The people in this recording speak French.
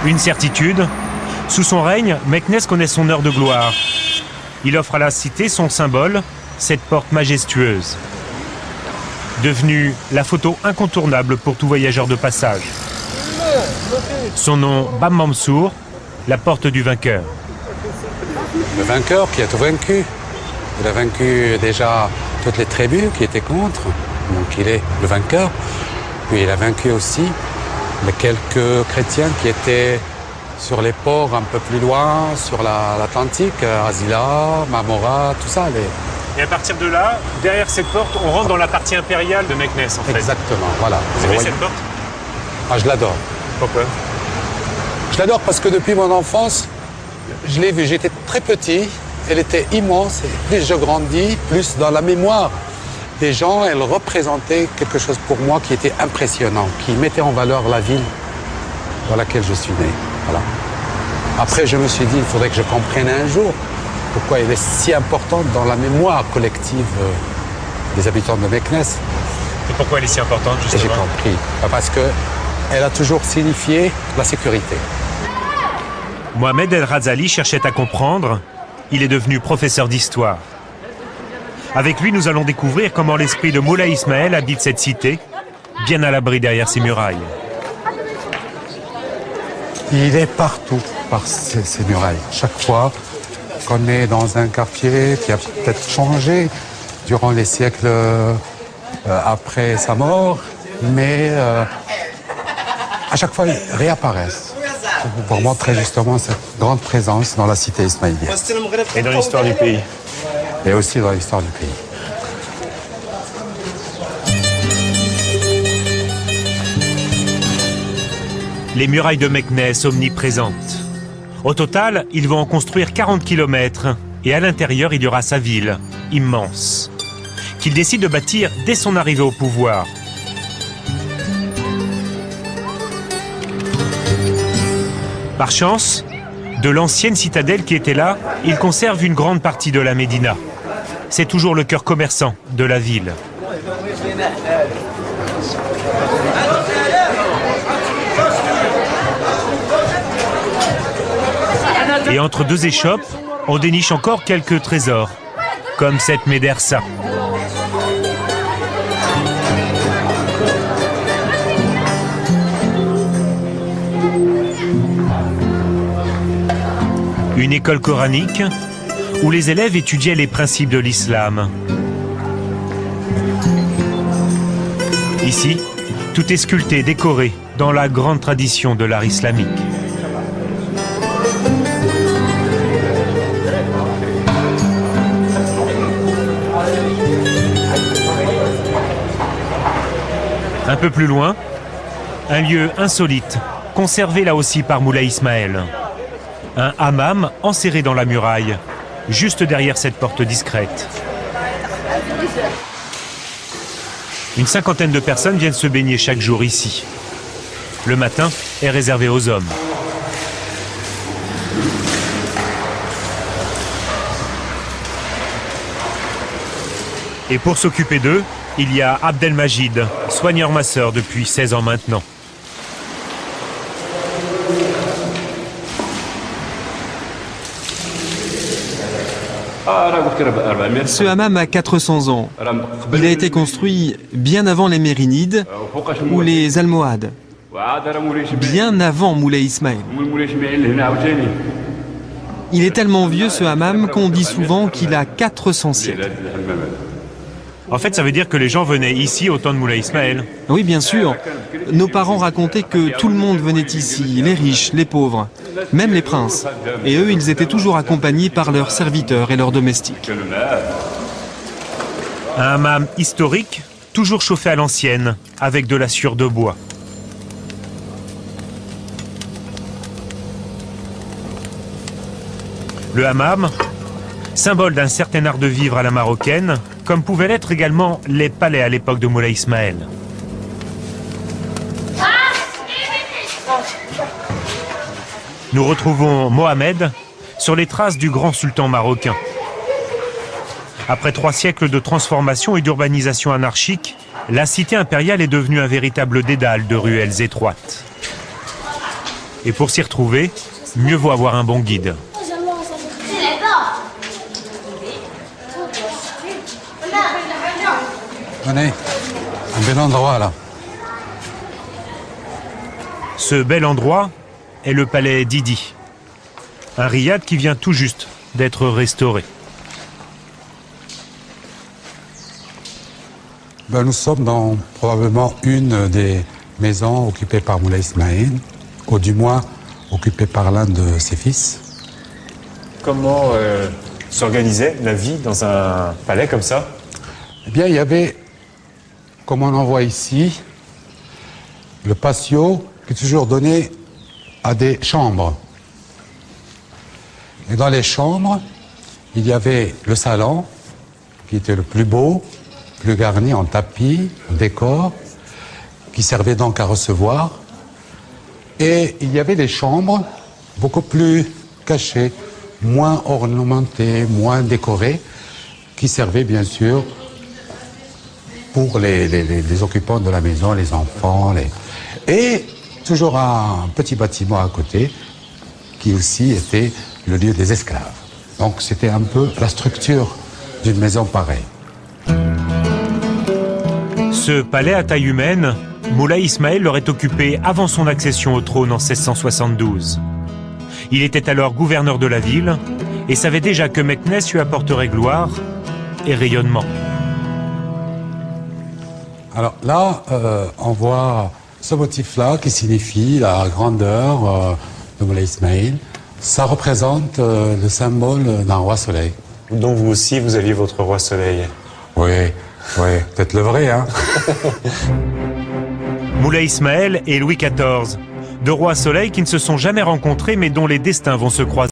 Une certitude, sous son règne, Meknès connaît son heure de gloire. Il offre à la cité son symbole, cette porte majestueuse. Devenue la photo incontournable pour tout voyageur de passage. Son nom, Bab Mansour, la porte du vainqueur. Le vainqueur qui a tout vaincu. Il a vaincu déjà toutes les tribus qui étaient contre, donc il est le vainqueur. Puis il a vaincu aussi les quelques chrétiens qui étaient sur les ports un peu plus loin, sur l'Atlantique, Azila, Marmora, tout ça. Et à partir de là, derrière cette porte, on rentre dans la partie impériale de Meknès, en fait. Exactement, voilà. Vous aimez cette porte? Ah, je l'adore. Pourquoi? Je l'adore parce que depuis mon enfance, je l'ai vue. J'étais très petit, elle était immense. Et plus je grandis, plus dans la mémoire des gens, elle représentait quelque chose pour moi qui était impressionnant, qui mettait en valeur la ville dans laquelle je suis né. Voilà. Après, je me suis dit, il faudrait que je comprenne un jour pourquoi elle est si importante dans la mémoire collective des habitants de Meknès. Et pourquoi elle est si importante, justement? Et j'ai compris. Parce qu'elle a toujours signifié la sécurité. Mohamed El Razali cherchait à comprendre. Il est devenu professeur d'histoire. Avec lui, nous allons découvrir comment l'esprit de Moulay Ismaël habite cette cité, bien à l'abri derrière ses murailles. Il est partout par ces murailles. Chaque fois qu'on est dans un quartier qui a peut-être changé durant les siècles après sa mort, mais à chaque fois, ils réapparaissent pour montrer justement cette grande présence dans la cité ismaélienne. Et dans l'histoire du pays. Et aussi dans l'histoire du pays. Les murailles de Meknès omniprésentes. Au total, ils vont en construire 40 km et à l'intérieur, il y aura sa ville, immense, qu'il décide de bâtir dès son arrivée au pouvoir. Par chance, de l'ancienne citadelle qui était là, il conserve une grande partie de la Médina. C'est toujours le cœur commerçant de la ville. Et entre deux échoppes, on déniche encore quelques trésors, comme cette médersa. Une école coranique où les élèves étudiaient les principes de l'islam. Ici, tout est sculpté, décoré, dans la grande tradition de l'art islamique. Un peu plus loin, un lieu insolite, conservé là aussi par Moulay Ismaël. Un hammam enserré dans la muraille, juste derrière cette porte discrète. Une cinquantaine de personnes viennent se baigner chaque jour ici. Le matin est réservé aux hommes. Et pour s'occuper d'eux, il y a Abdelmajid, soigneur masseur depuis 16 ans maintenant. Ce hammam a 400 ans. Il a été construit bien avant les Mérinides ou les Almohades, bien avant Moulay Ismaël. Il est tellement vieux ce hammam qu'on dit souvent qu'il a 400 siècles. En fait, ça veut dire que les gens venaient ici au temps de Moulay Ismaël. Oui, bien sûr. Nos parents racontaient que tout le monde venait ici, les riches, les pauvres, même les princes. Et eux, ils étaient toujours accompagnés par leurs serviteurs et leurs domestiques. Un hammam historique, toujours chauffé à l'ancienne, avec de la sueur de bois. Le hammam, symbole d'un certain art de vivre à la marocaine, comme pouvaient l'être également les palais à l'époque de Moulay Ismaël. Nous retrouvons Mohamed sur les traces du grand sultan marocain. Après 3 siècles de transformation et d'urbanisation anarchique, la cité impériale est devenue un véritable dédale de ruelles étroites. Et pour s'y retrouver, mieux vaut avoir un bon guide. Venez, un bel endroit là. Ce bel endroit est le palais d'Idi, un riad qui vient tout juste d'être restauré. Nous sommes dans probablement une des maisons occupées par Moulay Ismaïl, ou du moins occupée par l'un de ses fils. Comment s'organisait la vie dans un palais comme ça? Eh bien, il y avait, comme on en voit ici, le patio qui est toujours donné à des chambres. Et dans les chambres, il y avait le salon, qui était le plus beau, plus garni en tapis, en décor, qui servait donc à recevoir. Et il y avait des chambres beaucoup plus cachées, moins ornementées, moins décorées, qui servaient bien sûr pour les occupants de la maison, les enfants. Et toujours un petit bâtiment à côté, qui aussi était le lieu des esclaves. Donc c'était un peu la structure d'une maison pareille. Ce palais à taille humaine, Moulay Ismaïl l'aurait occupé avant son accession au trône en 1672. Il était alors gouverneur de la ville et savait déjà que Meknès lui apporterait gloire et rayonnement. Alors là, on voit ce motif-là qui signifie la grandeur de Moulay Ismaïl. Ça représente le symbole d'un roi soleil. Donc vous aussi, vous aviez votre roi soleil. Oui, peut-être le vrai, hein. Moulay Ismaïl et Louis XIV, deux rois soleil qui ne se sont jamais rencontrés mais dont les destins vont se croiser.